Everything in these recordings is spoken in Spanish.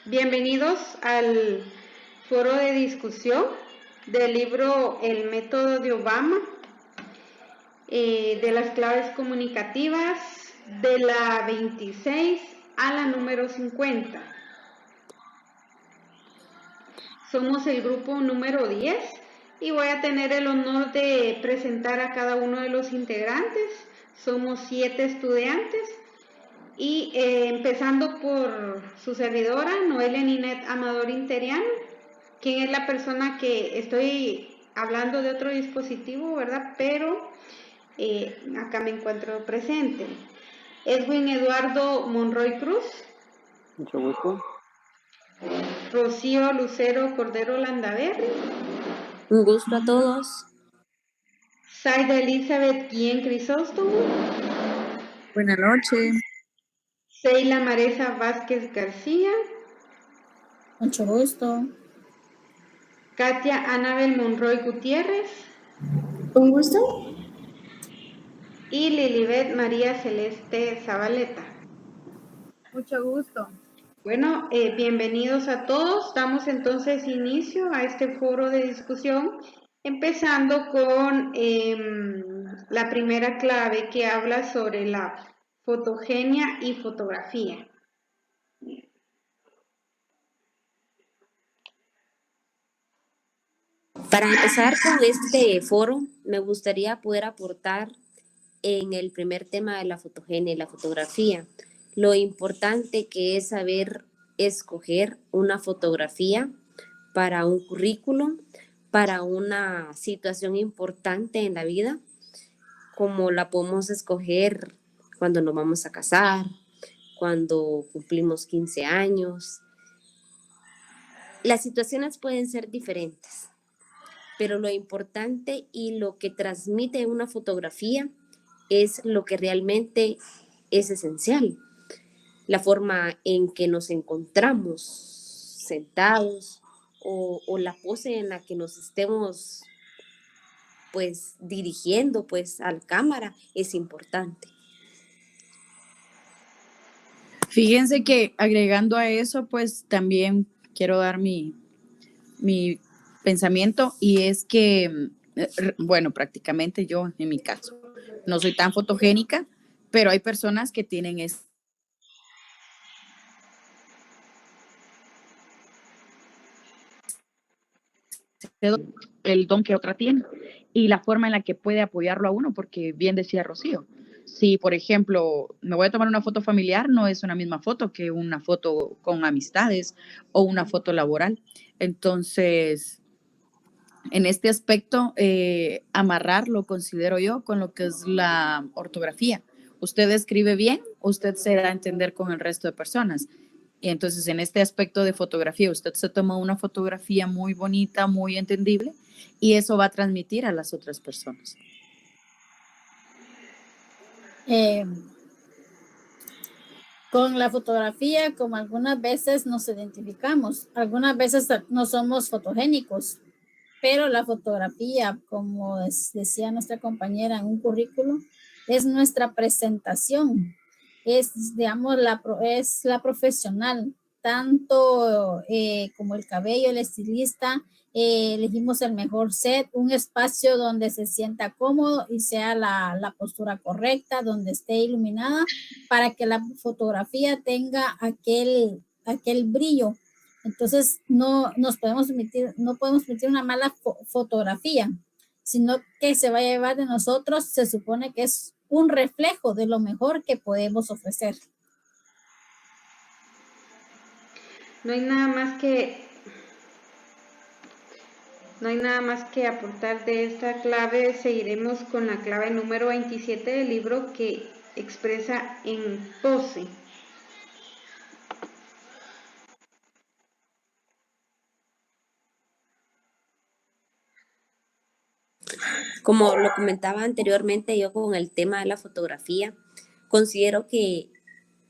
Bienvenidos al foro de discusión del libro El método de Obama, de las claves comunicativas de la 26 a la número 50. Somos el grupo número 10 y voy a tener el honor de presentar a cada uno de los integrantes. Somos 7 estudiantes. Y empezando por su servidora, Noelia Ninet Amador Interiano, quien es la persona que estoy hablando de otro dispositivo, ¿verdad? Pero acá me encuentro presente. Edwin Eduardo Monroy Cruz. Mucho gusto. Rocío Lucero Cordero Landaverri. Un gusto a todos. Zaida Elizabeth Guillén Crisóstomo. Buenas noches. Seila Maresa Vázquez García. Mucho gusto. Katia Anabel Monroy Gutiérrez. Un gusto. Y Lilibet María Celeste Zabaleta. Mucho gusto. Bueno, bienvenidos a todos. Damos entonces inicio a este foro de discusión, empezando con la primera clave que habla sobre la fotogenia y fotografía. Para empezar con este foro, me gustaría poder aportar en el primer tema de la fotogenia y la fotografía, lo importante que es saber escoger una fotografía para un currículum, para una situación importante en la vida, como la podemos escoger cuando nos vamos a casar, cuando cumplimos 15 años. Las situaciones pueden ser diferentes, pero lo importante y lo que transmite una fotografía es lo que realmente es esencial. La forma en que nos encontramos sentados o la pose en la que nos estemos pues dirigiendo pues a la cámara es importante. Fíjense que agregando a eso, pues también quiero dar mi pensamiento, y es que, bueno, prácticamente yo, en mi caso, no soy tan fotogénica, pero hay personas que tienen el don que otra tiene y la forma en la que puede apoyarlo a uno, porque bien decía Rocío, si por ejemplo me voy a tomar una foto familiar, no es una misma foto que una foto con amistades o una foto laboral. Entonces, en este aspecto, amarrarlo, considero yo, con lo que es la ortografía. Usted escribe bien, usted se da a entender con el resto de personas. Y entonces, en este aspecto de fotografía, usted se toma una fotografía muy bonita, muy entendible, y eso va a transmitir a las otras personas. Con la fotografía, como algunas veces nos identificamos, algunas veces no somos fotogénicos, pero la fotografía, como decía nuestra compañera en un currículum, es nuestra presentación, es, digamos, es la profesional, tanto como el cabello, el estilista, elegimos el mejor set, un espacio donde se sienta cómodo y sea la postura correcta, donde esté iluminada, para que la fotografía tenga aquel brillo. Entonces no podemos emitir una mala fotografía, sino que se va a llevar de nosotros, se supone que es un reflejo de lo mejor que podemos ofrecer. No hay nada más que aportar de esta clave. Seguiremos con la clave número 27 del libro, que expresa en pose. Como lo comentaba anteriormente, yo con el tema de la fotografía, considero que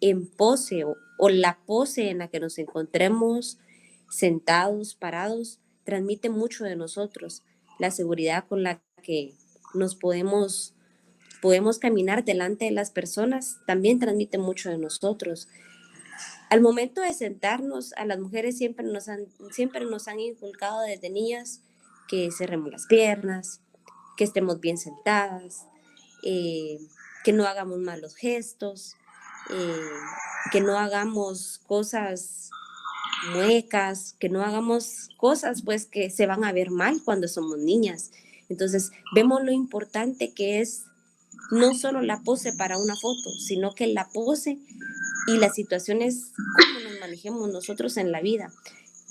en pose o la pose en la que nos encontremos sentados, parados, transmite mucho de nosotros. La seguridad con la que nos podemos caminar delante de las personas también transmite mucho de nosotros. Al momento de sentarnos, a las mujeres siempre nos han inculcado desde niñas que cerremos las piernas, que estemos bien sentadas, que no hagamos malos gestos, que no hagamos cosas muecas, que no hagamos cosas pues que se van a ver mal cuando somos niñas. Entonces vemos lo importante que es no solo la pose para una foto, sino que la pose y las situaciones, cómo nos manejemos nosotros en la vida.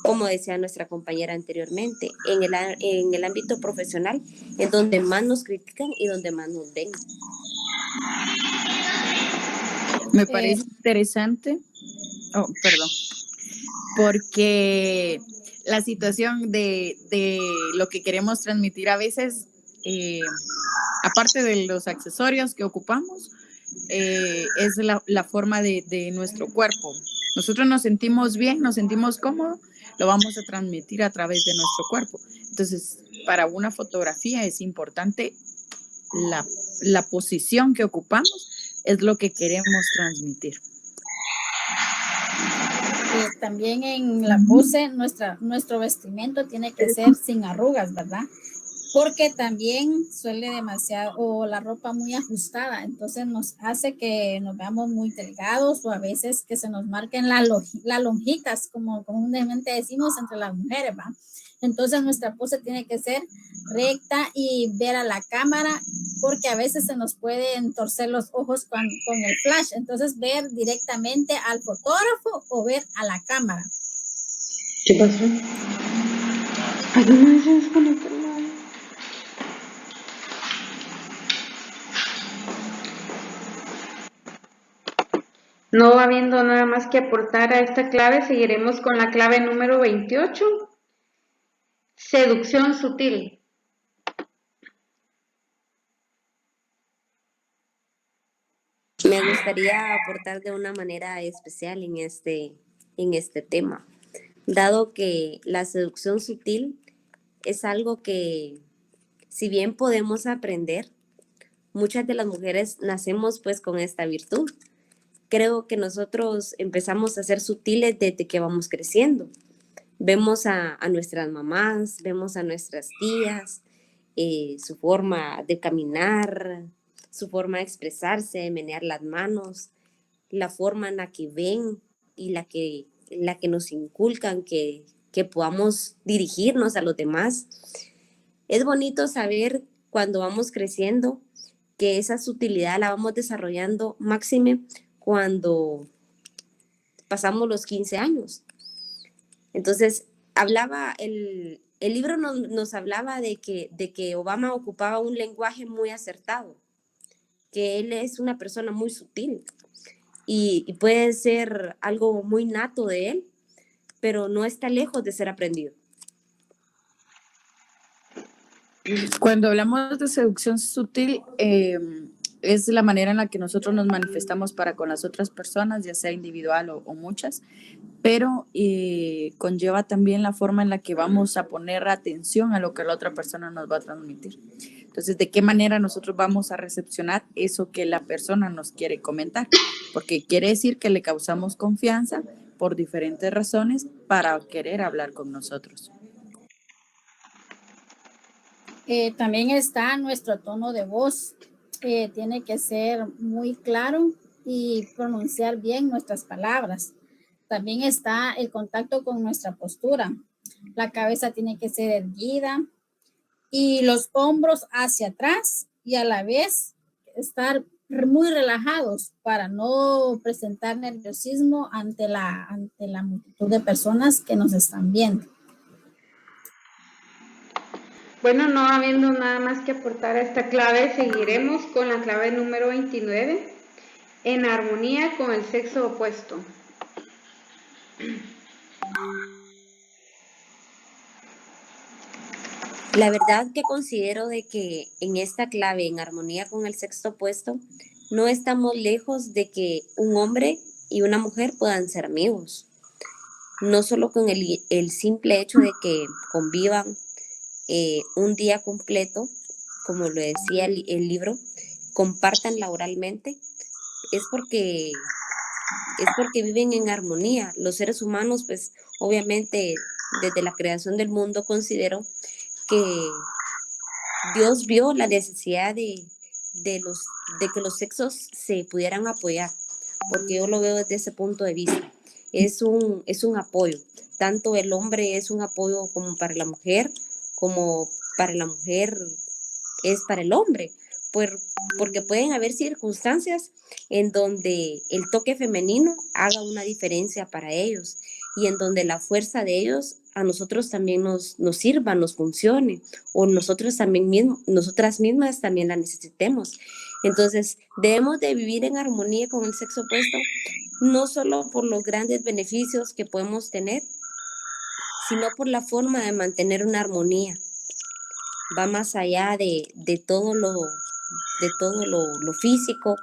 Como decía nuestra compañera anteriormente, en el ámbito profesional es donde más nos critican y donde más nos ven. Me parece interesante, perdón, porque la situación de lo que queremos transmitir a veces, aparte de los accesorios que ocupamos, es la forma de nuestro cuerpo. Nosotros nos sentimos bien, nos sentimos cómodos, lo vamos a transmitir a través de nuestro cuerpo. Entonces, para una fotografía es importante la posición que ocupamos, es lo que queremos transmitir. También en la pose, nuestro vestimento tiene que ser sin arrugas, ¿verdad? Porque también suele demasiado, o la ropa muy ajustada, entonces nos hace que nos veamos muy delgados, o a veces que se nos marquen las lonjitas, como comúnmente decimos entre las mujeres, ¿va? Entonces nuestra pose tiene que ser recta y ver a la cámara, porque a veces se nos pueden torcer los ojos con el flash. Entonces ver directamente al fotógrafo o ver a la cámara. ¿Qué pasó? Ay, no me se desconectó. No habiendo nada más que aportar a esta clave, seguiremos con la clave número 28, seducción sutil. Me gustaría aportar de una manera especial en este tema, dado que la seducción sutil es algo que, si bien podemos aprender, muchas de las mujeres nacemos pues con esta virtud. Creo que nosotros empezamos a ser sutiles desde que vamos creciendo. Vemos a nuestras mamás, vemos a nuestras tías, su forma de caminar, su forma de expresarse, de menear las manos, la forma en la que ven y la que nos inculcan que podamos dirigirnos a los demás. Es bonito saber cuando vamos creciendo que esa sutilidad la vamos desarrollando máxime cuando pasamos los 15 años. Entonces, el libro nos hablaba de que Obama ocupaba un lenguaje muy acertado, que él es una persona muy sutil y puede ser algo muy nato de él, pero no está lejos de ser aprendido. Cuando hablamos de seducción sutil, es la manera en la que nosotros nos manifestamos para con las otras personas, ya sea individual o muchas, pero conlleva también la forma en la que vamos a poner atención a lo que la otra persona nos va a transmitir. Entonces, ¿de qué manera nosotros vamos a recepcionar eso que la persona nos quiere comentar? Porque quiere decir que le causamos confianza por diferentes razones para querer hablar con nosotros. También está nuestro tono de voz. Tiene que ser muy claro y pronunciar bien nuestras palabras. También está el contacto con nuestra postura. La cabeza tiene que ser erguida y los hombros hacia atrás y a la vez estar muy relajados para no presentar nerviosismo ante la multitud de personas que nos están viendo. Bueno, no habiendo nada más que aportar a esta clave, seguiremos con la clave número 29, en armonía con el sexo opuesto. La verdad que considero de que en esta clave, en armonía con el sexo opuesto, no estamos lejos de que un hombre y una mujer puedan ser amigos. No solo con el simple hecho de que convivan un día completo, como lo decía el libro, compartan laboralmente, es porque es porque viven en armonía. Los seres humanos, pues obviamente desde la creación del mundo considero que Dios vio la necesidad de que los sexos se pudieran apoyar, porque yo lo veo desde ese punto de vista. Es un apoyo. Tanto el hombre es un apoyo como para la mujer es para el hombre, porque pueden haber circunstancias en donde el toque femenino haga una diferencia para ellos y en donde la fuerza de ellos a nosotros también nos sirva, nos funcione, o nosotras mismas también la necesitemos. Entonces, debemos de vivir en armonía con el sexo opuesto, no solo por los grandes beneficios que podemos tener, sino por la forma de mantener una armonía. Va más allá de todo lo físico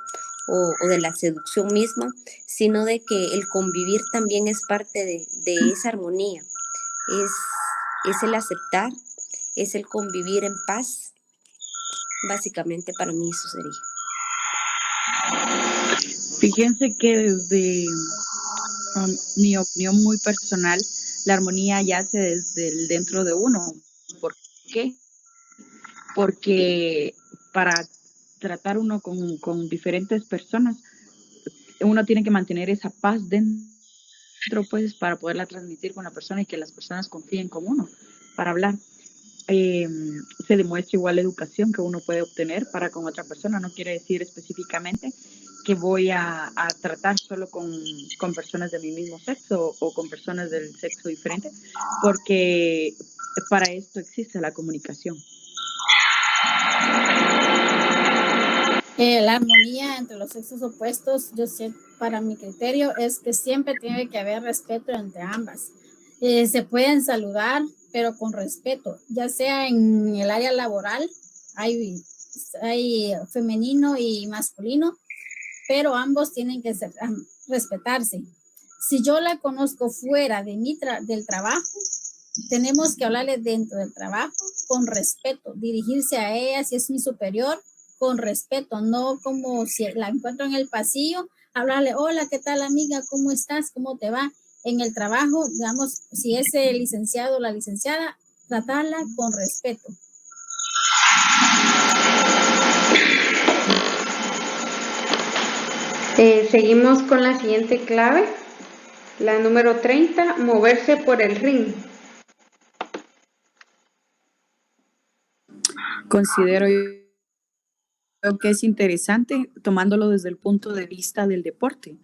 o de la seducción misma, sino de que el convivir también es parte de esa armonía. Es el aceptar, es el convivir en paz. Básicamente para mí eso sería. Fíjense que desde mi opinión muy personal, la armonía yace desde el dentro de uno. ¿Por qué? Porque para tratar uno con diferentes personas, uno tiene que mantener esa paz dentro, pues, para poderla transmitir con la persona y que las personas confíen con uno para hablar. Se demuestra igual la educación que uno puede obtener para con otra persona. No quiere decir específicamente que voy a tratar solo con personas de mi mismo sexo o con personas del sexo diferente, porque para esto existe la comunicación. La armonía entre los sexos opuestos, yo sé, para mi criterio, es que siempre tiene que haber respeto entre ambas. Se pueden saludar, pero con respeto, ya sea en el área laboral, hay femenino y masculino, pero ambos tienen que respetarse. Si yo la conozco fuera de del trabajo, tenemos que hablarle dentro del trabajo con respeto, dirigirse a ella si es mi superior con respeto, no como si la encuentro en el pasillo, hablarle, hola, ¿qué tal amiga? ¿Cómo estás? ¿Cómo te va? En el trabajo, digamos, si es el licenciado o la licenciada, tratarla con respeto. Seguimos con la siguiente clave, la número 30, moverse por el ring. Considero que es interesante tomándolo desde el punto de vista del deporte,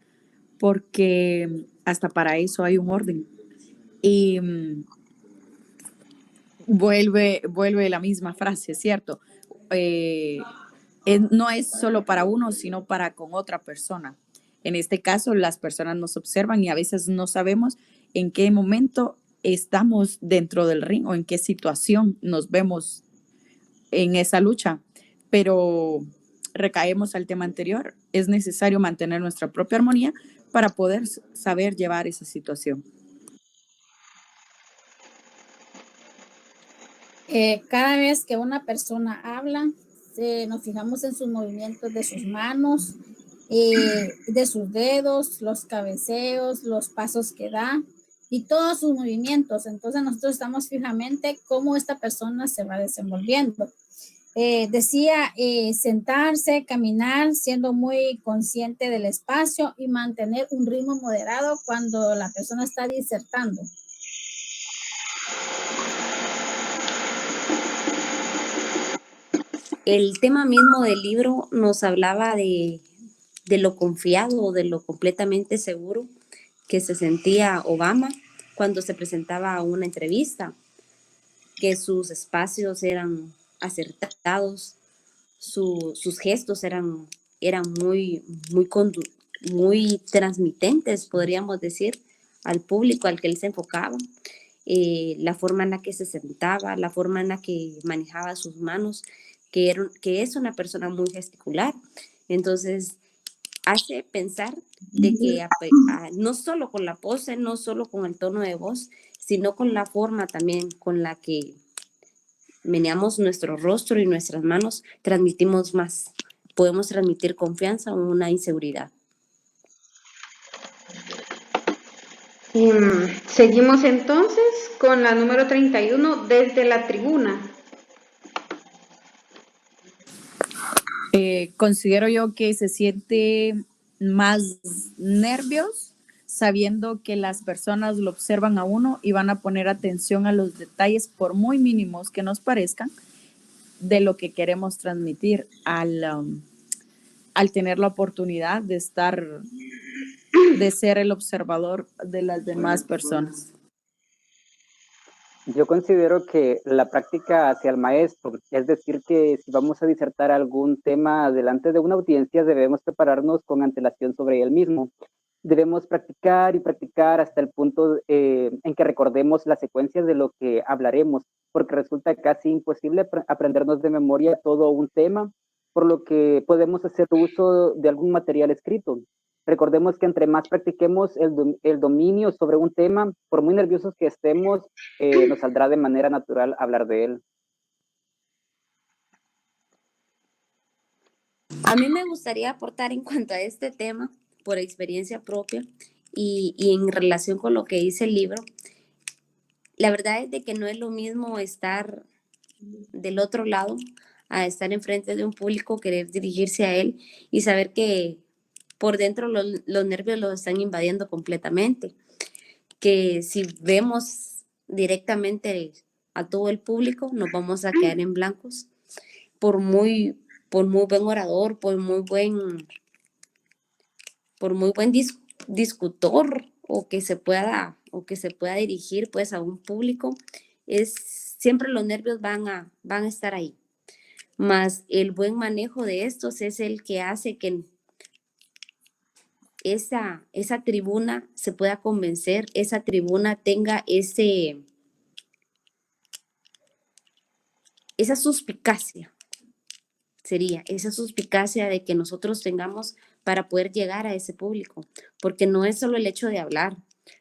porque hasta para eso hay un orden. Y vuelve la misma frase, ¿cierto? No es solo para uno, sino para con otra persona. En este caso, las personas nos observan y a veces no sabemos en qué momento estamos dentro del ring o en qué situación nos vemos en esa lucha, pero recaemos al tema anterior, es necesario mantener nuestra propia armonía para poder saber llevar esa situación. Cada vez que una persona habla, nos fijamos en sus movimientos de sus manos, de sus dedos, los cabeceos, los pasos que da y todos sus movimientos. Entonces nosotros estamos fijamente cómo esta persona se va desenvolviendo. Decía sentarse, caminar, siendo muy consciente del espacio y mantener un ritmo moderado cuando la persona está disertando. El tema mismo del libro nos hablaba de lo confiado o de lo completamente seguro que se sentía Obama cuando se presentaba a una entrevista, que sus espacios eran acertados, sus gestos eran muy transmitentes, podríamos decir, al público al que él se enfocaba. La forma en la que se sentaba, la forma en la que manejaba sus manos, que es una persona muy gesticular. Entonces, hace pensar de que no solo con la pose, no solo con el tono de voz, sino con la forma también con la que meneamos nuestro rostro y nuestras manos, transmitimos más. Podemos transmitir confianza o una inseguridad. Seguimos entonces con la número 31, desde la tribuna. Considero yo que se siente más nervios sabiendo que las personas lo observan a uno y van a poner atención a los detalles, por muy mínimos que nos parezcan, de lo que queremos transmitir al tener la oportunidad de ser el observador de las demás personas. Yo considero que la práctica hacia el maestro, es decir, que si vamos a disertar algún tema delante de una audiencia, debemos prepararnos con antelación sobre el mismo. Debemos practicar y practicar hasta el punto en que recordemos la secuencia de lo que hablaremos, porque resulta casi imposible aprendernos de memoria todo un tema, por lo que podemos hacer uso de algún material escrito. Recordemos que entre más practiquemos el dominio sobre un tema, por muy nerviosos que estemos, nos saldrá de manera natural hablar de él. A mí me gustaría aportar en cuanto a este tema, por experiencia propia y en relación con lo que dice el libro. La verdad es de que no es lo mismo estar del otro lado a estar enfrente de un público, querer dirigirse a él y saber que por dentro los nervios los están invadiendo completamente. Que si vemos directamente a todo el público, nos vamos a quedar en blancos. Por muy buen orador, por muy buen discutor o que se pueda dirigir pues a un público, siempre los nervios van a estar ahí. Más el buen manejo de estos es el que hace que esa tribuna se pueda convencer, esa tribuna tenga esa suspicacia, sería esa suspicacia de que nosotros tengamos para poder llegar a ese público, porque no es solo el hecho de hablar,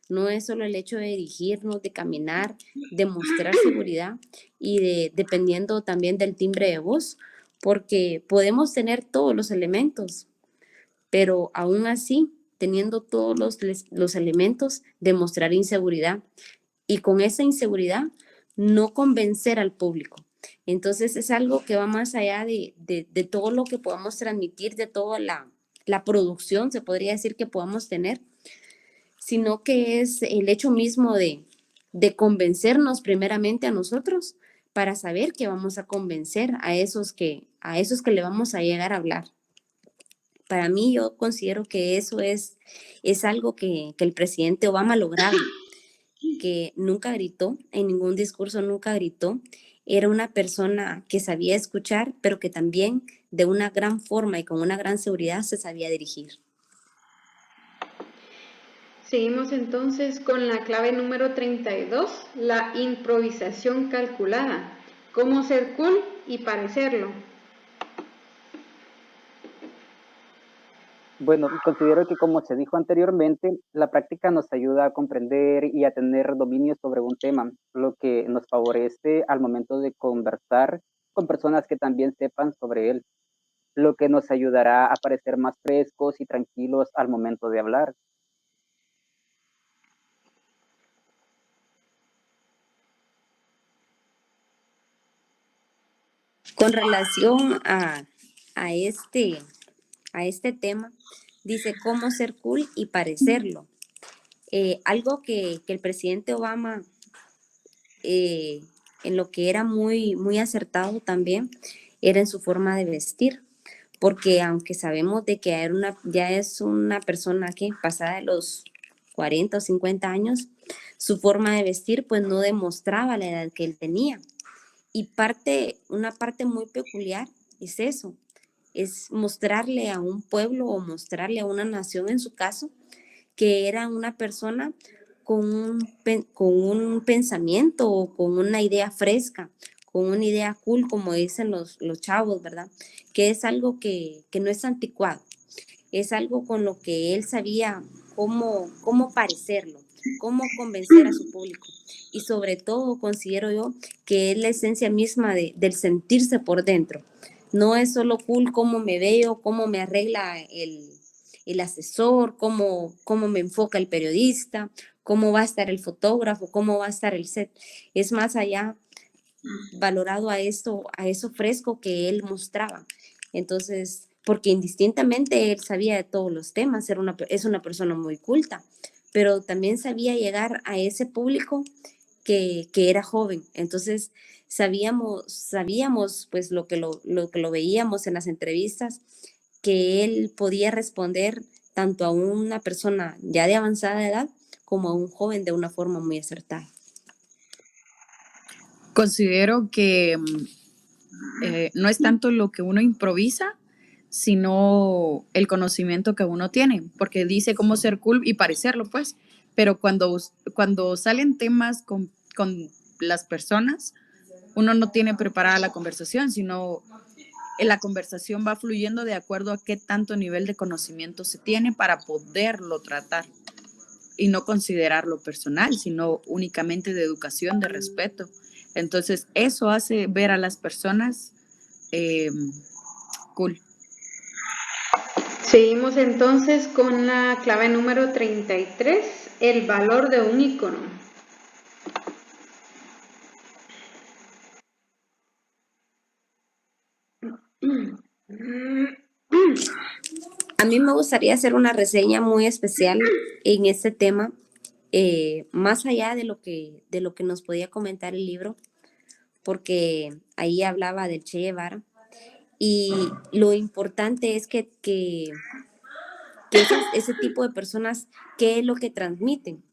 no es solo el hecho de dirigirnos, de caminar, de mostrar seguridad y dependiendo también del timbre de voz, porque podemos tener todos los elementos, pero aún así, teniendo todos los elementos, demostrar inseguridad y con esa inseguridad no convencer al público. Entonces es algo que va más allá de todo lo que podamos transmitir, de toda la producción, se podría decir que podamos tener, sino que es el hecho mismo de convencernos primeramente a nosotros para saber que vamos a convencer a esos que le vamos a llegar a hablar. Para mí, yo considero que eso es algo que el presidente Obama lograba, que nunca gritó, en ningún discurso nunca gritó. Era una persona que sabía escuchar, pero que también de una gran forma y con una gran seguridad se sabía dirigir. Seguimos entonces con la clave número 32, la improvisación calculada. Cómo ser cool y parecerlo. Bueno, considero que como se dijo anteriormente, la práctica nos ayuda a comprender y a tener dominio sobre un tema, lo que nos favorece al momento de conversar con personas que también sepan sobre él, lo que nos ayudará a parecer más frescos y tranquilos al momento de hablar. Con relación a este tema, dice cómo ser cool y parecerlo. Algo que el presidente Obama, en lo que era muy, muy acertado también, era en su forma de vestir, porque aunque sabemos de que ya es una persona que pasada de los 40 o 50 años, su forma de vestir pues no demostraba la edad que él tenía. Y una parte muy peculiar es eso, es mostrarle a un pueblo o mostrarle a una nación en su caso, que era una persona con un pensamiento o con una idea fresca, con una idea cool, como dicen los chavos, ¿verdad? Que es algo que no es anticuado, es algo con lo que él sabía cómo parecerlo, cómo convencer a su público. Y sobre todo considero yo que es la esencia misma del sentirse por dentro. No es solo cool cómo me veo, cómo me arregla el asesor, cómo me enfoca el periodista, cómo va a estar el fotógrafo, cómo va a estar el set. Es más allá valorado a eso fresco que él mostraba. Entonces, porque indistintamente él sabía de todos los temas, es una persona muy culta, pero también sabía llegar a ese público que era joven. Entonces, sabíamos pues lo que lo veíamos en las entrevistas, que él podía responder tanto a una persona ya de avanzada edad como a un joven de una forma muy acertada. Considero que no es tanto lo que uno improvisa, sino el conocimiento que uno tiene, porque dice cómo ser cool y parecerlo, pues, pero cuando salen temas con las personas, uno no tiene preparada la conversación, sino la conversación va fluyendo de acuerdo a qué tanto nivel de conocimiento se tiene para poderlo tratar y no considerarlo personal, sino únicamente de educación, de respeto. Entonces, eso hace ver a las personas cool. Seguimos entonces con la clave número 33, el valor de un icono. A mí me gustaría hacer una reseña muy especial en este tema, más allá de lo que nos podía comentar el libro, porque ahí hablaba del Che Guevara, y lo importante es que ese tipo de personas, ¿qué es lo que transmiten?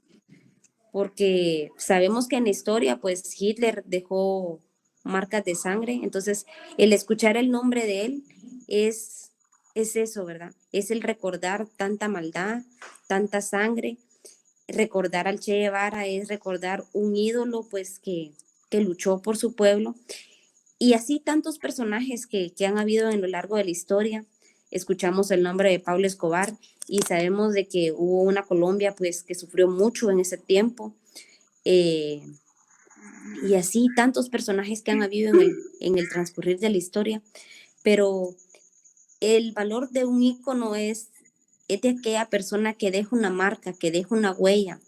Porque sabemos que en la historia, pues Hitler dejó marcas de sangre, entonces el escuchar el nombre de él es eso, ¿verdad? Es el recordar tanta maldad, tanta sangre. Recordar al Che Guevara es recordar un ídolo, pues, que luchó por su pueblo. Y así tantos personajes que han habido en lo largo de la historia. Escuchamos el nombre de Pablo Escobar y sabemos de que hubo una Colombia, pues, que sufrió mucho en ese tiempo. Y así tantos personajes que han habido en el transcurrir de la historia. Pero el valor de un ícono es de aquella persona que deja una marca, que deja una huella,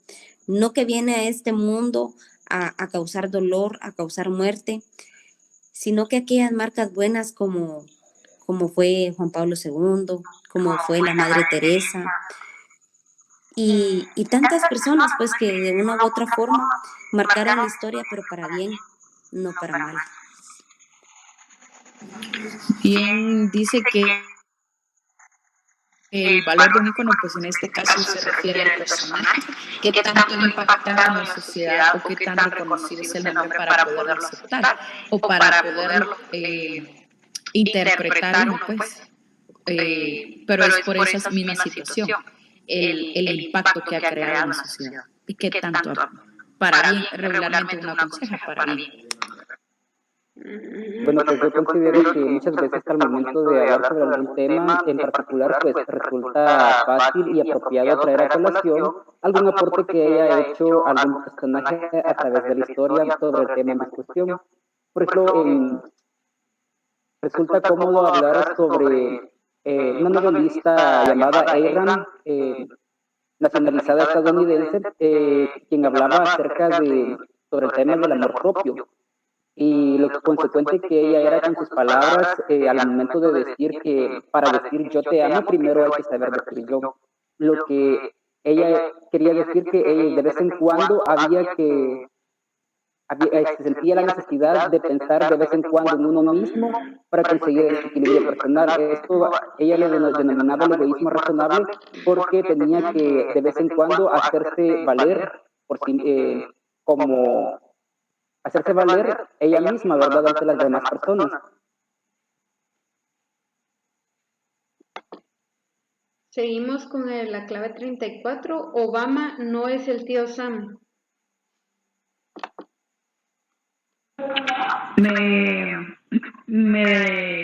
no que viene a este mundo a causar dolor, a causar muerte, sino que aquellas marcas buenas como fue Juan Pablo II, como fue la Madre Teresa, y tantas personas pues que de una u otra forma marcaron la historia, pero para bien, no para mal. Bien, dice que el valor de un ícono, pues en este caso se refiere al personaje, qué tanto ha impactado en la sociedad o qué tan reconocido es el nombre para poderlo aceptar o para poderlo interpretar uno, pues. Pero es por esa misma situación, el impacto que ha creado en la sociedad y qué tanto, para bien, regularmente uno aconseja para bien. Bueno, pues yo considero que muchas veces al momento de hablar sobre algún tema en particular, pues resulta fácil y apropiado traer a colación algún aporte que haya hecho algún personaje a través de la historia sobre el tema en discusión. Por ejemplo, resulta cómodo hablar sobre una novelista llamada Ayn Rand, nacionalizada estadounidense, quien hablaba acerca sobre el tema del amor propio y lo consecuente que ella era con sus palabras al momento de decir que para decir yo te amo primero hay que saber decir yo. Lo que ella quería decir que de vez en cuando se sentía la necesidad de pensar de vez en cuando en uno mismo para conseguir el equilibrio personal. Esto ella le denominaba el egoísmo razonable porque tenía que de vez en cuando hacerse valer por sí, como hacerse valer ella misma, ¿verdad?, ante las demás personas. Seguimos con la clave 34. Obama no es el tío Sam. Me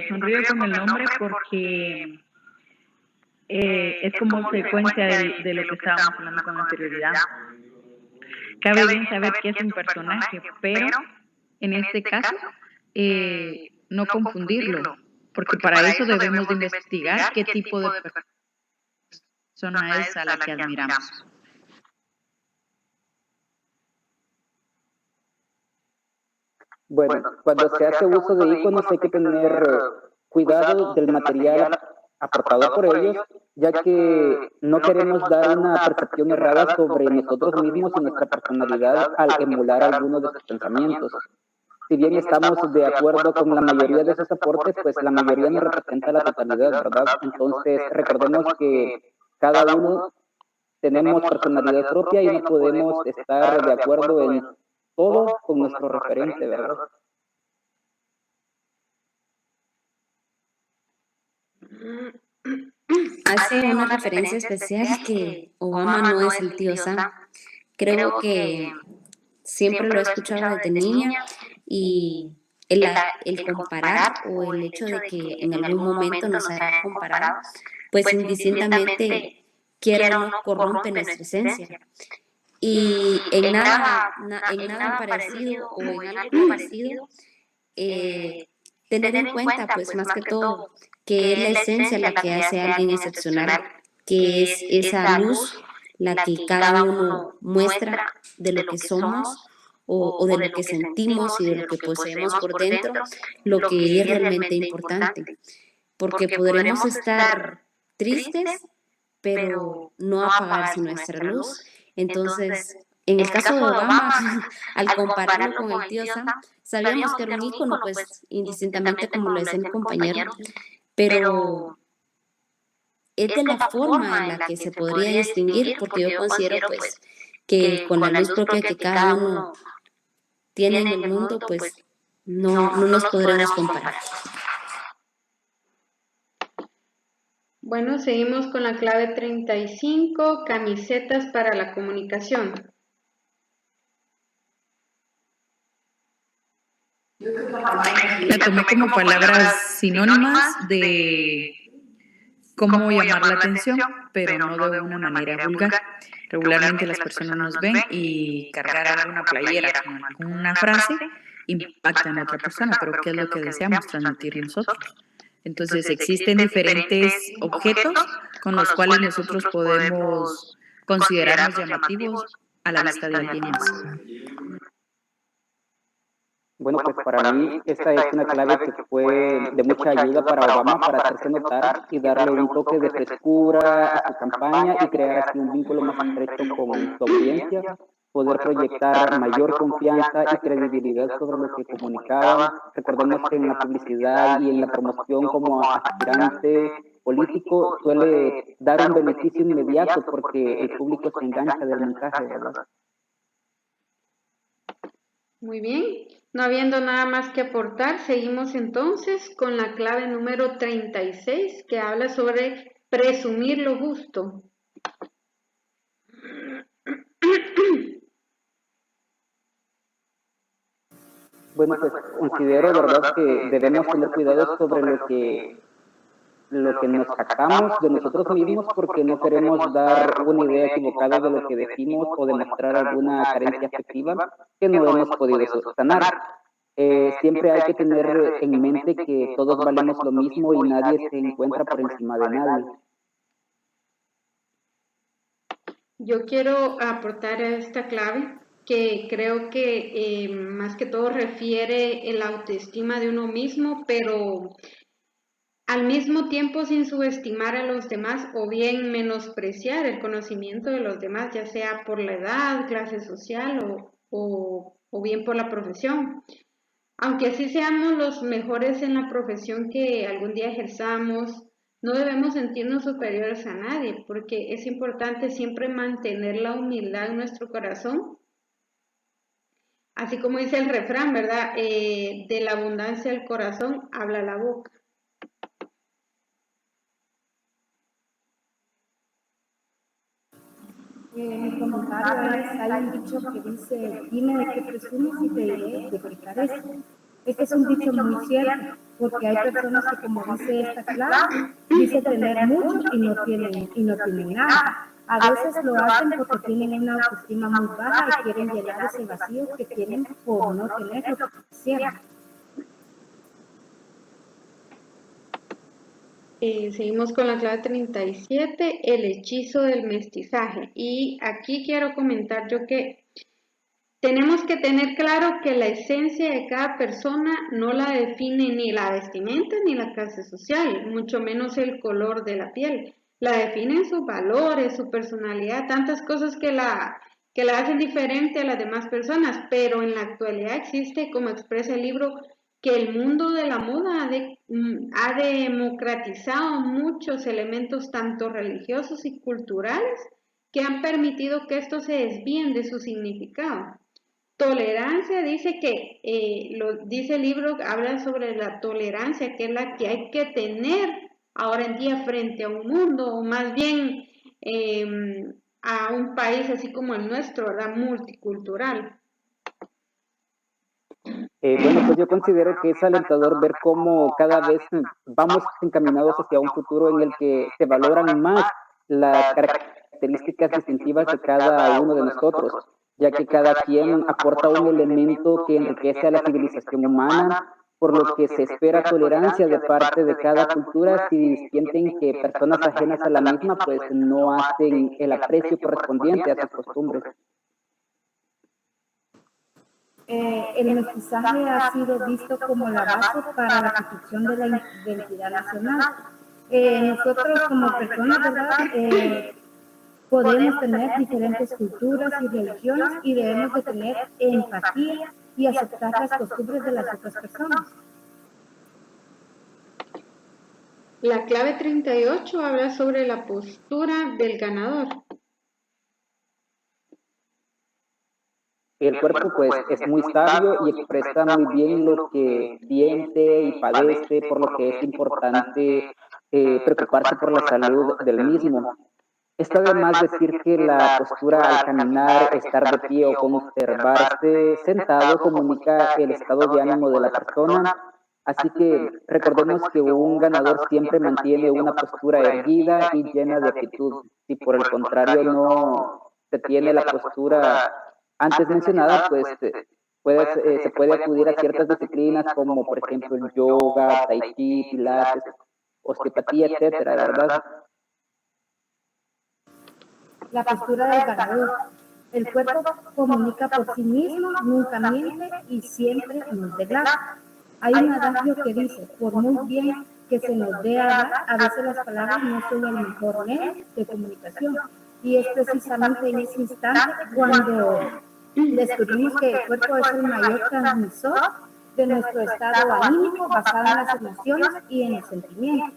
sonrío con el nombre porque es como secuencia de lo que estábamos hablando con anterioridad. Cabe bien saber que es un personaje, pero en este caso no confundirlo, porque para eso debemos de investigar qué tipo de persona es a la que admiramos. Bueno, cuando se hace uso de iconos hay que tener cuidado del material aportado por ellos, ya que no queremos dar una percepción errada sobre nosotros mismos y nuestra personalidad al emular algunos de sus pensamientos. Si bien estamos de acuerdo con la mayoría de sus aportes, pues la mayoría no representa la totalidad, ¿verdad? Entonces, recordemos que cada uno tenemos personalidad propia y no podemos estar de acuerdo en todo con nuestro referente, ¿verdad? Hace una referencia especial que Obama no es el tío Sam. Creo que siempre lo he escuchado desde niña y el comparar o el hecho de que en algún momento nos haya comparado, pues indistintamente, quiera o no, corrompe nuestra esencia. Y en nada parecido o en algo parecido, tener en cuenta, pues más que todo, que es la esencia la que hace a alguien excepcional, que es esa luz la que cada uno muestra de lo que somos o de lo que sentimos y de lo que poseemos por dentro, lo que es realmente importante. Porque podremos estar tristes, pero no apagarse nuestra luz. Entonces, en el caso de Obama, al compararlo con el tío Sam, sabíamos que era un ícono, pues indistintamente como lo decía mi compañero, pero es de la forma en la que se podría distinguir, porque yo considero pues que con la luz propia que cada uno tiene en el mundo, pues no nos podremos comparar. Bueno, seguimos con la clave 35, camisetas para la comunicación. La tomé como palabras sinónimas de cómo llamar la atención, pero no de una manera vulgar. Regularmente las personas nos ven y cargar alguna playera con alguna frase impacta a otra persona, pero ¿qué es lo que deseamos transmitir nosotros? Entonces existen diferentes objetos con los cuales nosotros podemos considerarnos llamativos a la vista de alguien más. Bueno, pues para mí esta es una clave que fue de mucha ayuda para Obama para hacerse notar y darle un toque de frescura a su campaña y crear así un vínculo más estrecho con su audiencia, poder proyectar mayor confianza y credibilidad sobre lo que comunicaban. Recordemos que en la publicidad y en la promoción como aspirante político suele dar un beneficio inmediato porque el público se engancha del mensaje, ¿verdad? Muy bien, no habiendo nada más que aportar, seguimos entonces con la clave número 36 que habla sobre presumir lo justo. Bueno, pues considero, ¿verdad?, que debemos tener cuidado sobre lo que nos sacamos de nosotros mismos porque no queremos dar una idea equivocada de lo que decimos o demostrar alguna carencia afectiva que no hemos podido sanar. Siempre hay que tener en mente que todos valemos lo mismo y nadie se encuentra por encima de nadie. Yo quiero aportar a esta clave que creo que más que todo refiere la autoestima de uno mismo, pero al mismo tiempo sin subestimar a los demás o bien menospreciar el conocimiento de los demás, ya sea por la edad, clase social o bien por la profesión. Aunque así seamos los mejores en la profesión que algún día ejerzamos, no debemos sentirnos superiores a nadie, porque es importante siempre mantener la humildad en nuestro corazón. Así como dice el refrán, ¿verdad? De la abundancia del corazón habla la boca. Mi comentario es, hay un dicho que dice, dime de qué presumes y te diré de qué careces. Este es un dicho muy cierto, porque hay personas que, como dice esta clave, dice tener mucho y no tienen nada. A veces lo hacen porque tienen una autoestima muy baja y quieren llenar ese vacío que tienen por no tener lo que quisieran. Seguimos con la clave 37, el hechizo del mestizaje. Y aquí quiero comentar yo que tenemos que tener claro que la esencia de cada persona no la define ni la vestimenta ni la clase social, mucho menos el color de la piel. La definen sus valores, su personalidad, tantas cosas que la hacen diferente a las demás personas, pero en la actualidad existe, como expresa el libro, que el mundo de la moda ha democratizado muchos elementos tanto religiosos y culturales que han permitido que estos se desvíen de su significado. Tolerancia dice que, dice el libro, habla sobre la tolerancia, que es la que hay que tener ahora en día frente a un mundo, o más bien a un país así como el nuestro, ¿verdad? Multicultural. Bueno, pues yo considero que es alentador ver cómo cada vez vamos encaminados hacia un futuro en el que se valoran más las características distintivas de cada uno de nosotros, ya que cada quien aporta un elemento que enriquece a la civilización humana, por lo que se espera tolerancia de parte de cada cultura si sienten que personas ajenas a la misma pues no hacen el aprecio correspondiente a sus costumbres. El mestizaje ha sido visto como la base para la construcción de la identidad nacional. Nosotros como personas, ¿verdad? Podemos tener diferentes culturas y religiones y debemos de tener empatía y aceptar las costumbres de las otras personas. La clave 38 habla sobre la postura del ganador. El cuerpo pues es muy sabio y expresa muy bien lo que siente y padece, por lo que es importante preocuparse por la salud del mismo. Está de más decir que la postura al caminar, estar de pie o conservarse sentado comunica el estado de ánimo de la persona. Así que recordemos que un ganador siempre mantiene una postura erguida y llena de actitud. Si por el contrario no se tiene la postura antes mencionada, pues se puede acudir a ciertas disciplinas como por ejemplo el yoga, tai chi, pilates, osteopatía, etcétera, ¿verdad? La postura del ganador. El cuerpo comunica por sí mismo, nunca miente y siempre nos delata. Hay un adagio que dice, por muy bien que se nos dé hablar, a veces las palabras no son el mejor medio de comunicación. Y es precisamente en ese instante cuando descubrimos que el cuerpo es el mayor transmisor de nuestro estado anímico basado en las emociones y en los sentimientos.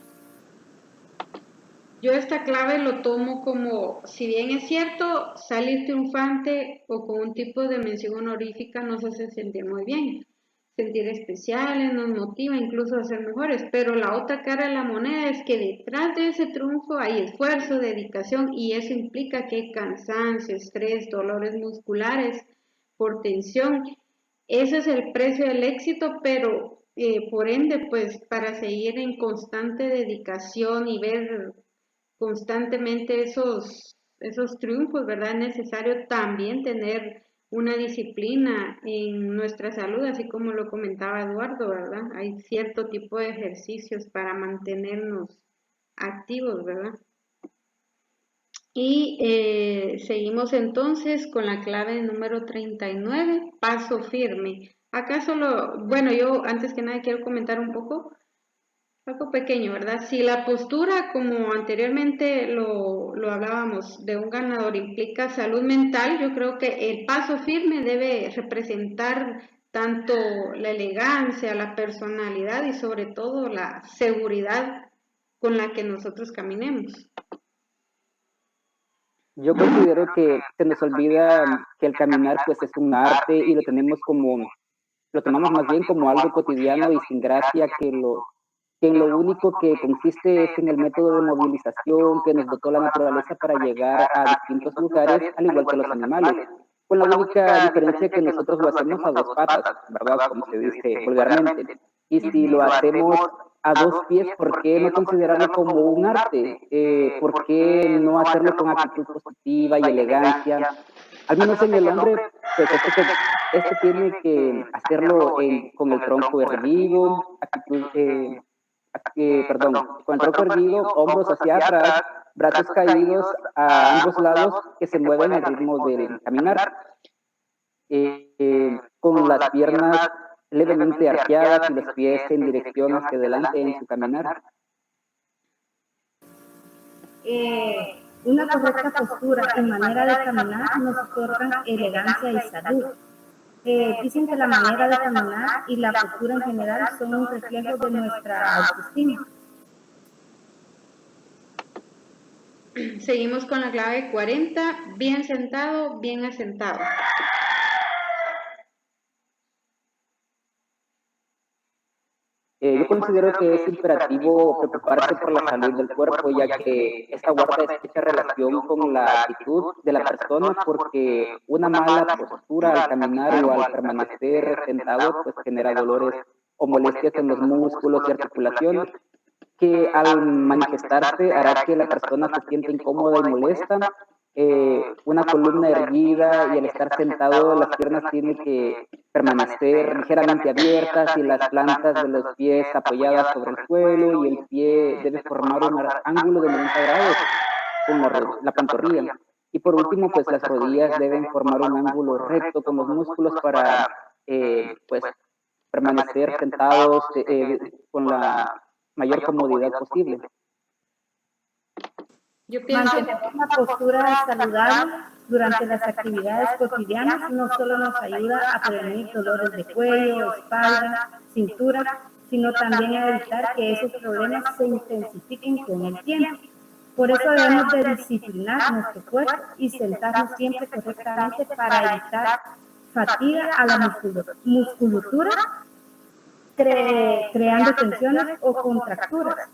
Yo esta clave lo tomo como, si bien es cierto, salir triunfante o con un tipo de mención honorífica nos hace sentir muy bien, sentir especiales, nos motiva incluso a ser mejores, pero la otra cara de la moneda es que detrás de ese triunfo hay esfuerzo, dedicación y eso implica que hay cansancio, estrés, dolores musculares por tensión. Ese es el precio del éxito, pero por ende, pues para seguir en constante dedicación y ver constantemente esos triunfos, ¿verdad? Es necesario también tener una disciplina en nuestra salud, así como lo comentaba Eduardo, ¿verdad? Hay cierto tipo de ejercicios para mantenernos activos, ¿verdad? Y seguimos entonces con la clave número 39, paso firme. Acá solo, bueno, yo antes que nada quiero comentar un poco algo pequeño, ¿verdad? Si la postura, como anteriormente lo hablábamos, de un ganador implica salud mental, yo creo que el paso firme debe representar tanto la elegancia, la personalidad y sobre todo la seguridad con la que nosotros caminemos. Yo considero que se nos olvida que el caminar pues es un arte y lo tomamos más bien como algo cotidiano y sin gracia que en lo único que consiste es en el método de movilización que nos dotó la naturaleza para llegar a distintos lugares, al igual que los animales, con la única diferencia que nosotros lo hacemos a dos patas, ¿verdad? Como se dice vulgarmente. Y si lo hacemos a dos pies, ¿por qué no considerarlo como un arte? ¿Por qué no hacerlo con actitud positiva y elegancia? Al menos en el hombre, pues este tiene que hacerlo con el tronco erguido, con el tronco erguido, hombros hacia atrás, brazos caídos a ambos lados que se mueven al ritmo del caminar. las piernas levemente arqueadas y los pies en dirección hacia adelante en su caminar. Una correcta postura y manera de caminar nos otorgan elegancia y salud. Dicen que la manera de caminar y la postura en general son un reflejo de nuestra autoestima. Seguimos con la clave 40, bien sentado, bien asentado. Yo considero que es imperativo preocuparse por la salud del cuerpo, ya que esta guarda estrecha relación con la actitud de la persona, porque una mala postura al caminar o al permanecer sentado pues genera dolores o molestias en los músculos y articulaciones, que al manifestarse hará que la persona se sienta incómoda y molesta. Una columna erguida y al estar sentado las piernas tienen que permanecer ligeramente abiertas y las plantas de los pies apoyadas sobre el suelo, y el pie debe formar un ángulo de 90 grados con la pantorrilla. Y por último, pues las rodillas deben formar un ángulo recto con los músculos para pues permanecer sentados con la mayor comodidad posible. Yo pienso Mantener una postura saludable durante las actividades cotidianas no solo nos ayuda a prevenir dolores de cuello, espalda, cintura, sino también a evitar que esos problemas se intensifiquen con el tiempo. Por eso debemos de disciplinar nuestro cuerpo y sentarnos siempre correctamente para evitar fatiga a la musculatura, creando tensiones o contracturas.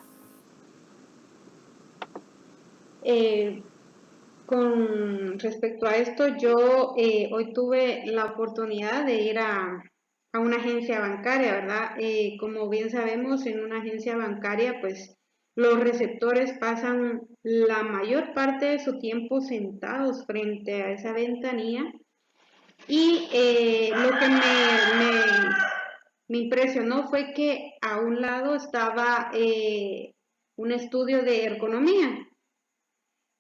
Con respecto a esto, yo hoy tuve la oportunidad de ir a una agencia bancaria, ¿verdad? Como bien sabemos, en una agencia bancaria, pues los receptores pasan la mayor parte de su tiempo sentados frente a esa ventanilla, y lo que me impresionó fue que a un lado estaba un estudio de ergonomía,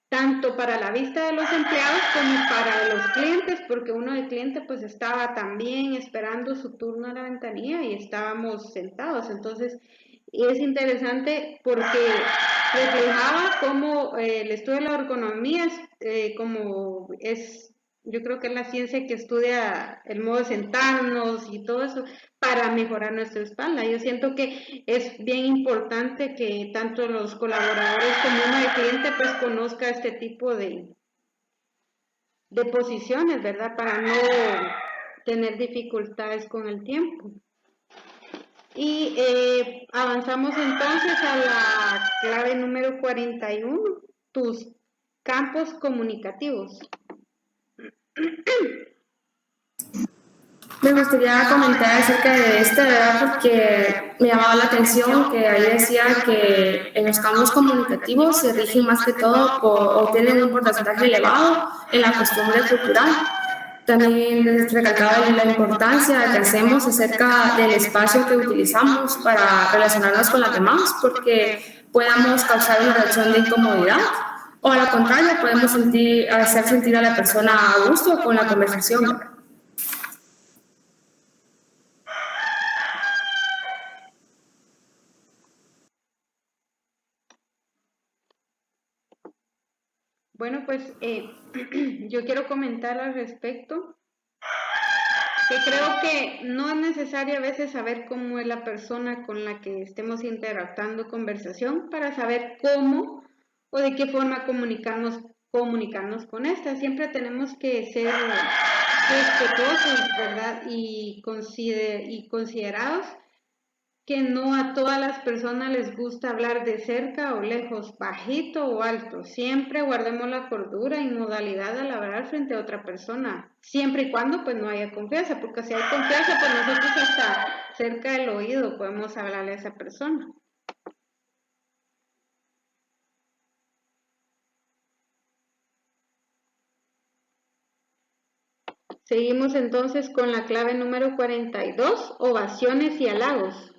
tanto para la vista de los empleados como para los clientes, porque uno del cliente pues estaba también esperando su turno a la ventanilla y estábamos sentados. Entonces es interesante porque reflejaba cómo el estudio de la ergonomía como es, yo creo que es la ciencia que estudia el modo de sentarnos y todo eso para mejorar nuestra espalda. Yo siento que es bien importante que tanto los colaboradores como uno de cliente pues conozca este tipo de posiciones, ¿verdad? Para no tener dificultades con el tiempo. Y avanzamos entonces a la clave número 41, tus campos comunicativos. Me gustaría comentar acerca de esta, ¿verdad? Porque me llamaba la atención que ahí decía que en los campos comunicativos se rigen más que todo o tienen un porcentaje elevado en la costumbre cultural. También recalcaba la importancia que hacemos acerca del espacio que utilizamos para relacionarnos con las demás, porque podamos causar una reacción de incomodidad o, al contrario, podemos hacer sentir a la persona a gusto con la conversación. Bueno, pues yo quiero comentar al respecto que creo que no es necesario a veces saber cómo es la persona con la que estemos interactuando conversación para saber cómo o de qué forma comunicarnos con esta. Siempre tenemos que ser respetuosos, ¿verdad? Y considerados, que no a todas las personas les gusta hablar de cerca o lejos, bajito o alto. Siempre guardemos la cordura y modalidad al hablar frente a otra persona, siempre y cuando pues no haya confianza, porque si hay confianza pues nosotros hasta cerca del oído podemos hablarle a esa persona. Seguimos entonces con la clave número 42, ovaciones y halagos.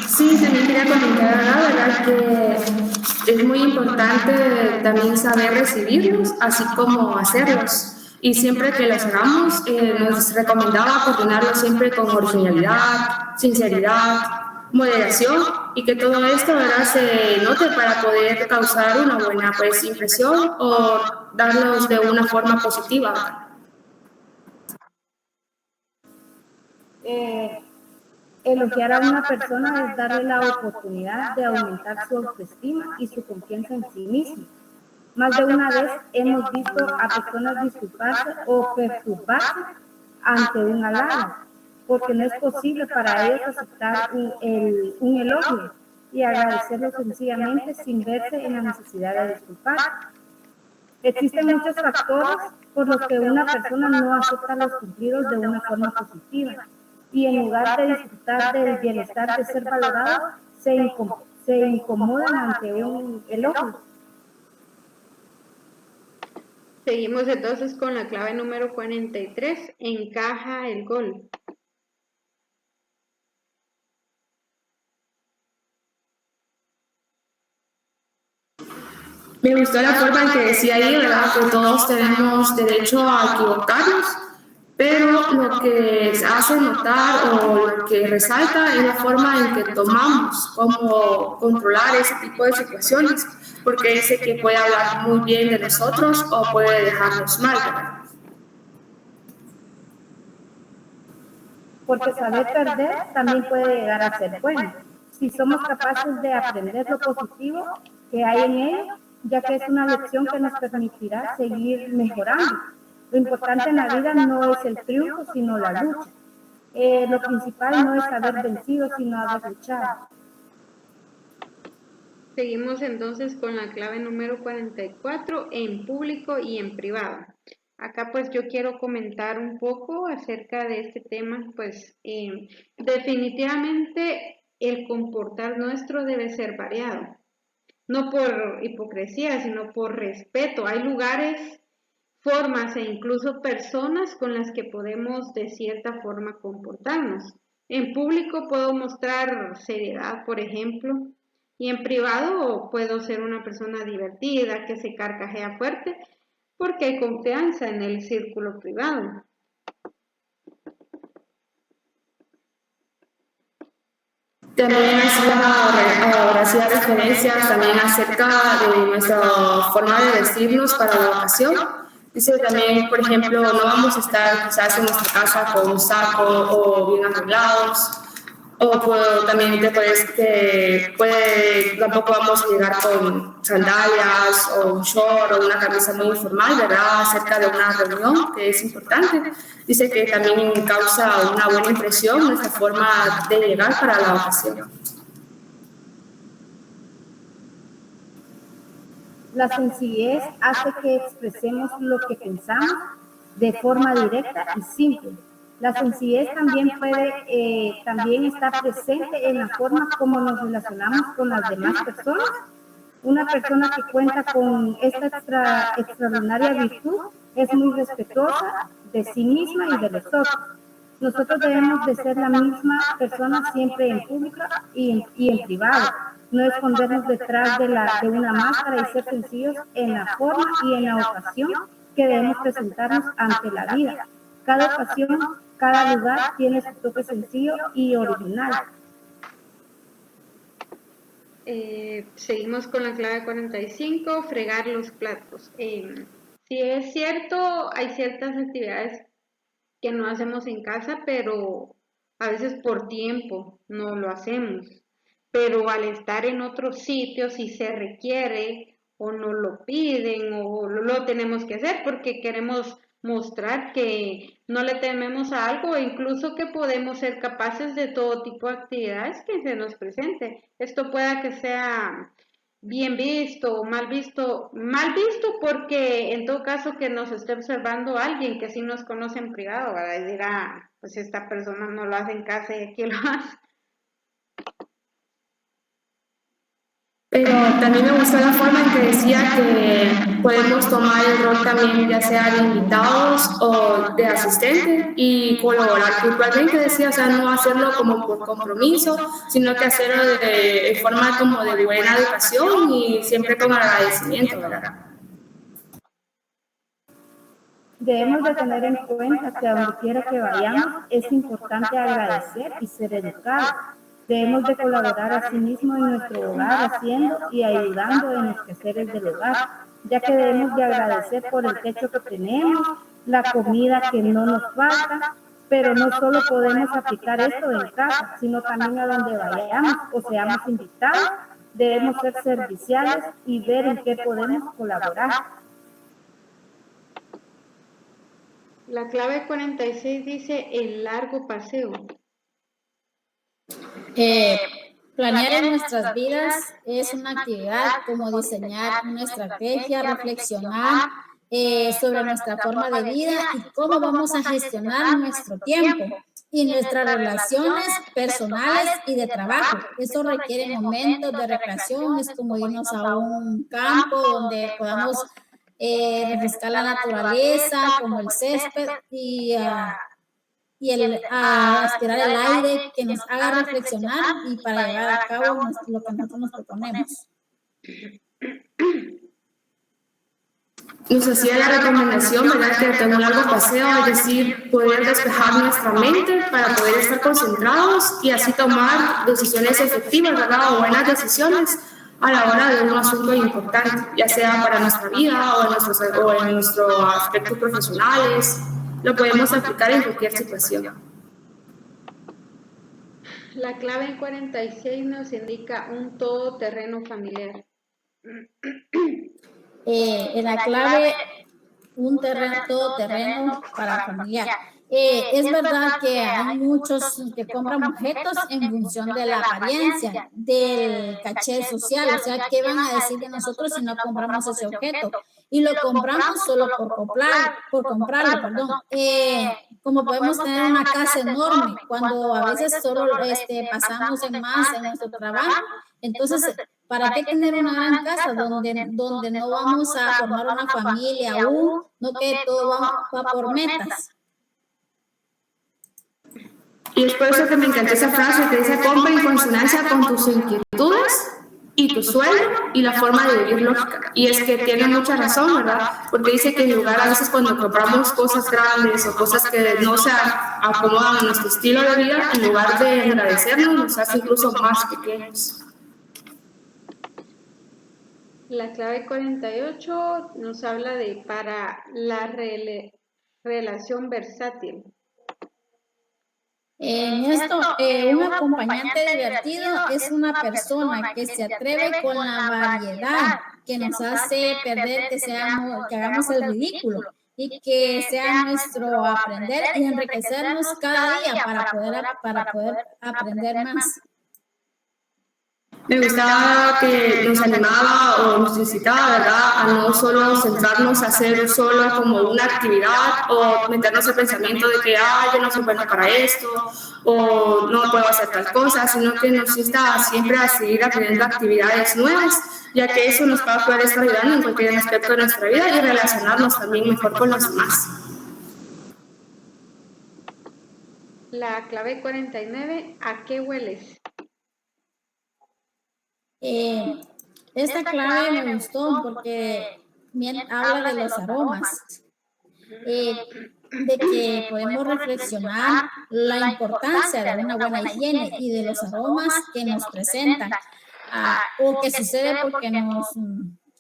Sí, también quería comentar, la verdad, que es muy importante importante también saber recibirlos, así como hacerlos. Y siempre que los hagamos, nos recomendaba coordinarlo siempre con originalidad, sinceridad, moderación, y que todo esto, ¿verdad?, se note para poder causar una buena, pues, impresión o darlos de una forma positiva. Elogiar a una persona es darle la oportunidad de aumentar su autoestima y su confianza en sí mismo. Más de una vez hemos visto a personas disculparse o perturbarse ante un halago, porque no es posible para ellos aceptar un elogio y agradecerlo sencillamente sin verse en la necesidad de disculparse. Existen muchos factores por los que una persona no acepta los cumplidos de una forma positiva y en lugar de disfrutar del bienestar de ser valorado, se incomodan ante un elogio. Seguimos entonces con la clave número 43, encaja el gol. Me gustó la forma en que decía ahí, ¿verdad?, que todos tenemos derecho a equivocarnos, pero lo que hace notar o lo que resalta es la forma en que tomamos, cómo controlar ese tipo de situaciones, porque dice que puede hablar muy bien de nosotros o puede dejarnos mal, ¿verdad? Porque saber perder también puede llegar a ser bueno, si somos capaces de aprender lo positivo que hay en ello, ya que es una lección que nos permitirá seguir mejorando. Lo importante en la vida no es el triunfo, sino la lucha. Lo principal no es haber vencido, sino haber luchado. Seguimos entonces con la clave número 44, en público y en privado. Acá pues yo quiero comentar un poco acerca de este tema, pues definitivamente el comportar nuestro debe ser variado, no por hipocresía, sino por respeto. Hay lugares, formas e incluso personas con las que podemos de cierta forma comportarnos. En público puedo mostrar seriedad, por ejemplo, y en privado puedo ser una persona divertida, que se carcajea fuerte, porque hay confianza en el círculo privado. También hacía referencias también acerca de nuestra forma de vestirnos para la ocasión. Dice también, por ejemplo, no vamos a estar quizás en nuestra casa con un saco o bien arreglados, o también tampoco vamos a llegar con sandalias o un short o una camisa muy informal, ¿verdad?, acerca de una reunión que es importante. Dice que también causa una buena impresión nuestra forma de llegar para la ocasión. La sencillez hace que expresemos lo que pensamos de forma directa y simple. La sencillez también también está presente en la forma como nos relacionamos con las demás personas. Una persona que cuenta con esta extraordinaria virtud es muy respetuosa de sí misma y de los otros. Nosotros debemos de ser la misma persona siempre en público y en privado. No escondernos detrás de una máscara y ser sencillos en la forma y en la ocasión que debemos presentarnos ante la vida. Cada ocasión, cada lugar tiene su toque sencillo y original. Seguimos con la clave 45, fregar los platos. Si es cierto, hay ciertas actividades que no hacemos en casa, pero a veces por tiempo no lo hacemos. Pero al estar en otros sitios, si se requiere o nos lo piden o lo tenemos que hacer porque queremos mostrar que no le tememos a algo e incluso que podemos ser capaces de todo tipo de actividades que se nos presente. Esto pueda que sea bien visto o mal visto porque en todo caso que nos esté observando alguien que sí nos conoce en privado, ¿verdad? Y dirá, pues esta persona no lo hace en casa y aquí lo hace. Pero también me gustó la forma en que decía que podemos tomar el rol también, ya sea de invitados o de asistente, y colaborar puntualmente, decía, o sea, no hacerlo como por compromiso, sino que hacerlo de forma como de buena educación y siempre con agradecimiento, ¿verdad? Debemos de tener en cuenta que a donde quiera que vayamos es importante agradecer y ser educados. Debemos de colaborar a sí mismos en nuestro hogar haciendo y ayudando en los quehaceres del hogar, ya que debemos de agradecer por el techo que tenemos, la comida que no nos falta, pero no solo podemos aplicar esto en casa, sino también a donde vayamos o seamos invitados, debemos ser serviciales y ver en qué podemos colaborar. La clave 46 dice el largo paseo. Planear en nuestras vidas es una actividad como diseñar una estrategia, reflexionar sobre nuestra forma de vida y cómo vamos a gestionar nuestro tiempo y nuestras relaciones personales y de trabajo. Eso requiere momentos de recreación, es como irnos a un campo donde podamos refrescar la naturaleza, como el césped y aspirar el aire que nos haga reflexionar y para llevar a cabo lo que nosotros nos proponemos. Nos hacía la recomendación, ¿verdad?, que tener un largo paseo, es decir, poder despejar nuestra mente para poder estar concentrados y así tomar decisiones efectivas, ¿verdad?, o buenas decisiones a la hora de un asunto importante, ya sea para nuestra vida o en nuestros aspectos profesionales. Lo podemos aplicar en cualquier situación. La clave 46 nos indica un todoterreno familiar. En la clave un todoterreno para familiar. Es verdad que hay muchos que compran objetos en función de la apariencia, del caché social, o sea, ¿qué van a decir de nosotros si no compramos ese objeto? Y lo compramos solo por comprarlo, perdón. Como podemos tener una casa enorme, cuando a veces solo pasamos en más en nuestro trabajo, entonces, ¿para qué tener una gran casa donde no vamos a formar una familia aún, no que todo va por metas? Y es por eso que me encantó esa frase que dice: compra en consonancia con tus inquietudes y tu sueldo y la forma de vivir lógica. Y es que tiene mucha razón, ¿verdad? Porque dice que en lugar a veces cuando compramos cosas grandes o cosas que no se acomodan a nuestro estilo de vida, en lugar de agradecernos, nos hace incluso más pequeños. La clave 48 nos habla de para la relación versátil. En esto, un acompañante divertido es una persona que se atreve con la variedad, que nos hace perder que hagamos el ridículo y que sea nuestro aprender y enriquecernos cada día para poder aprender más. Me gustaba que nos animaba o nos incitaba, ¿verdad?, a no solo centrarnos a hacer solo como una actividad o meternos el pensamiento de que yo no soy bueno para esto o no puedo hacer tal cosa, sino que nos insta siempre a seguir aprendiendo actividades nuevas, ya que eso nos va a poder estar ayudando en cualquier aspecto de nuestra vida y relacionarnos también mejor con los demás. La clave 49, ¿a qué hueles? Esta clave me gustó porque habla de los aromas, de que podemos reflexionar la importancia de una buena higiene y de los aromas que nos presentan, o que sucede porque nos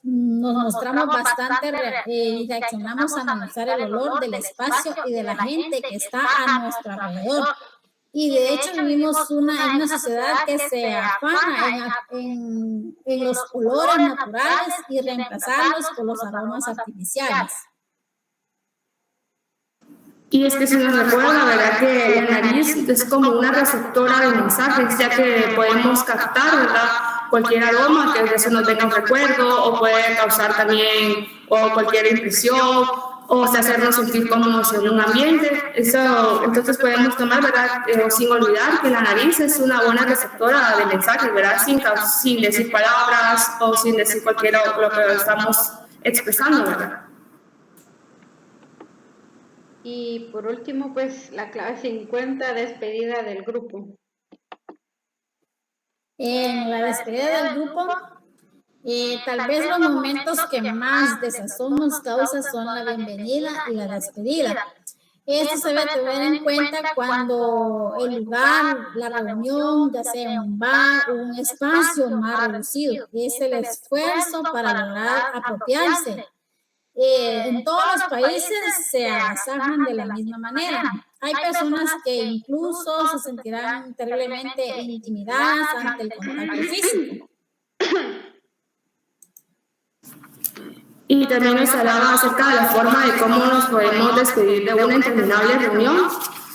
mostramos bastante y reaccionamos a analizar el olor del espacio y de la gente que está a nuestro alrededor. Y de hecho vivimos en una sociedad que se afana en los olores naturales y reemplazarlos por los aromas artificiales. Y es que se nos recuerda, ¿verdad?, que la nariz es como una receptora de mensajes, ya que podemos captar, ¿verdad?, cualquier aroma que a veces nos venga un recuerdo o puede causar también cualquier impresión o hacernos sentir cómodos en un ambiente. Eso, entonces podemos tomar, ¿verdad? Sin olvidar que la nariz es una buena receptora de mensajes, ¿verdad? Sin decir palabras o sin decir cualquier lo que estamos expresando, ¿verdad? Y por último, pues la clave 50, despedida del grupo. En la despedida del grupo, tal vez los momentos que más desazón nos causa son la bienvenida y la despedida. Esto se debe tener en cuenta cuando el lugar, la reunión, ya sea un bar o un espacio más reducido, es el esfuerzo para lograr apropiarse. En todos los países se agasajan de la misma manera. Hay personas que incluso se sentirán terriblemente intimidadas ante el contacto físico. Y también nos hablaba acerca de la forma de cómo nos podemos despedir de una interminable reunión.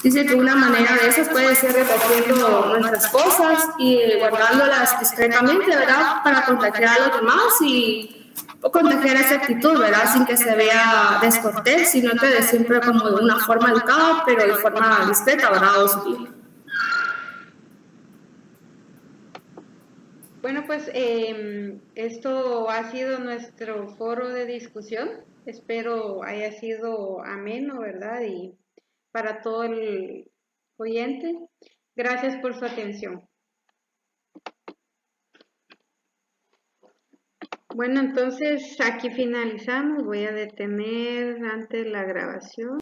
Dice que una manera de eso puede ser recogiendo nuestras cosas y guardándolas discretamente, ¿verdad? Para contagiar a los demás y contagiar esa actitud, ¿verdad? Sin que se vea descortés, sino que siempre como de una forma educada, pero de forma discreta, ¿verdad? O sutil. Bueno, pues esto ha sido nuestro foro de discusión. Espero haya sido ameno, ¿verdad? Y para todo el oyente. Gracias por su atención. Bueno, entonces aquí finalizamos. Voy a detener antes la grabación.